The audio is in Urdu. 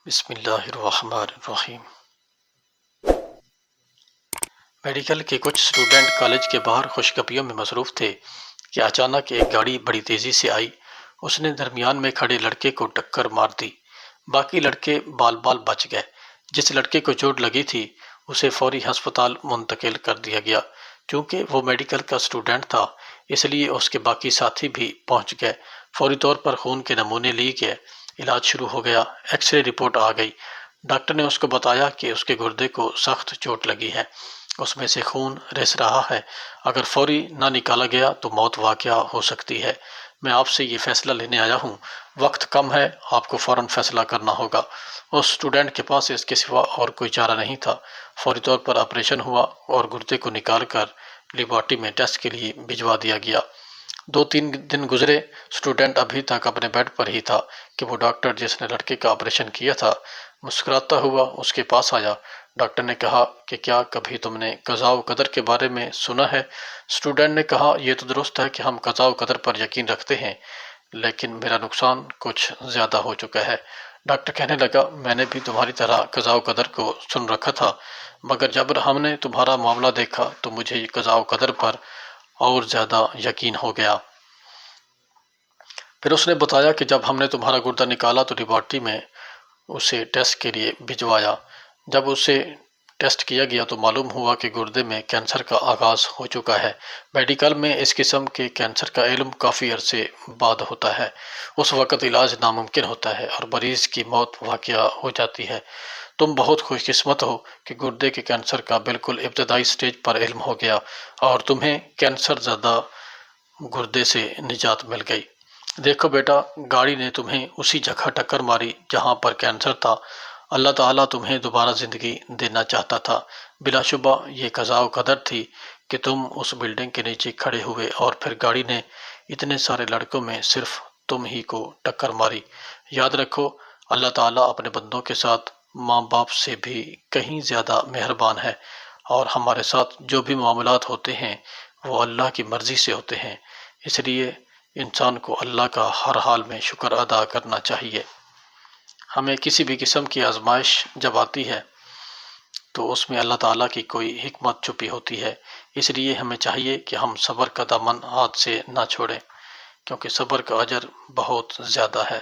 بسم اللہ الرحمن الرحیم۔ میڈیکل کے کچھ اسٹوڈنٹ کالج کے باہر خوشگپیوں میں مصروف تھے کہ اچانک ایک گاڑی بڑی تیزی سے آئی۔ اس نے درمیان میں کھڑے لڑکے کو ٹکر مار دی۔ باقی لڑکے بال بال بچ گئے۔ جس لڑکے کو چوٹ لگی تھی اسے فوری ہسپتال منتقل کر دیا گیا۔ چونکہ وہ میڈیکل کا اسٹوڈنٹ تھا اس لیے اس کے باقی ساتھی بھی پہنچ گئے۔ فوری طور پر خون کے نمونے لیے گئے۔ علاج شروع ہو گیا۔ ایکس رے رپورٹ آ گئی۔ ڈاکٹر نے اس کو بتایا کہ اس کے گردے کو سخت چوٹ لگی ہے، اس میں سے خون رس رہا ہے، اگر فوری نہ نکالا گیا تو موت واقع ہو سکتی ہے۔ میں آپ سے یہ فیصلہ لینے آیا ہوں، وقت کم ہے، آپ کو فوراً فیصلہ کرنا ہوگا۔ اس اسٹوڈنٹ کے پاس اس کے سوا اور کوئی چارہ نہیں تھا۔ فوری طور پر آپریشن ہوا اور گردے کو نکال کر لیبارٹری میں ٹیسٹ کے لیے بھجوا دیا گیا۔ 2-3 دن گزرے، اسٹوڈنٹ ابھی تک اپنے بیڈ پر ہی تھا کہ وہ ڈاکٹر جس نے لڑکے کا آپریشن کیا تھا مسکراتا ہوا اس کے پاس آیا۔ ڈاکٹر نے کہا کہ کیا کبھی تم نے قضاء و قدر کے بارے میں سنا ہے؟ اسٹوڈنٹ نے کہا یہ تو درست ہے کہ ہم قضاء و قدر پر یقین رکھتے ہیں، لیکن میرا نقصان کچھ زیادہ ہو چکا ہے۔ ڈاکٹر کہنے لگا میں نے بھی تمہاری طرح قضاء و قدر کو سن رکھا تھا، مگر جب ہم نے تمہارا معاملہ دیکھا تو مجھے یہ قضاء و قدر پر اور زیادہ یقین ہو گیا۔ پھر اس نے بتایا کہ جب ہم نے تمہارا گردہ نکالا تو لیبارٹری میں اسے ٹیسٹ کے لیے بھجوایا۔ جب اسے ٹیسٹ کیا گیا تو معلوم ہوا کہ گردے میں کینسر کا آغاز ہو چکا ہے۔ میڈیکل میں اس قسم کے کینسر کا علم کافی عرصے بعد ہوتا ہے۔ اس وقت علاج ناممکن ہوتا ہے اور مریض کی موت واقع ہو جاتی ہے۔ تم بہت خوش قسمت ہو کہ گردے کے کینسر کا بالکل ابتدائی سٹیج پر علم ہو گیا اور تمہیں کینسر زدہ گردے سے نجات مل گئی۔ دیکھو بیٹا، گاڑی نے تمہیں اسی جگہ ٹکر ماری جہاں پر کینسر تھا۔ اللہ تعالیٰ تمہیں دوبارہ زندگی دینا چاہتا تھا۔ بلا شبہ یہ قضاء و قدر تھی کہ تم اس بلڈنگ کے نیچے کھڑے ہوئے اور پھر گاڑی نے اتنے سارے لڑکوں میں صرف تم ہی کو ٹکر ماری۔ یاد رکھو اللہ تعالیٰ اپنے بندوں کے ساتھ ماں باپ سے بھی کہیں زیادہ مہربان ہے، اور ہمارے ساتھ جو بھی معاملات ہوتے ہیں وہ اللہ کی مرضی سے ہوتے ہیں، اس لیے انسان کو اللہ کا ہر حال میں شکر ادا کرنا چاہیے۔ ہمیں کسی بھی قسم کی آزمائش جب آتی ہے تو اس میں اللہ تعالیٰ کی کوئی حکمت چھپی ہوتی ہے، اس لیے ہمیں چاہیے کہ ہم صبر کا دامن ہاتھ سے نہ چھوڑیں، کیونکہ صبر کا اجر بہت زیادہ ہے۔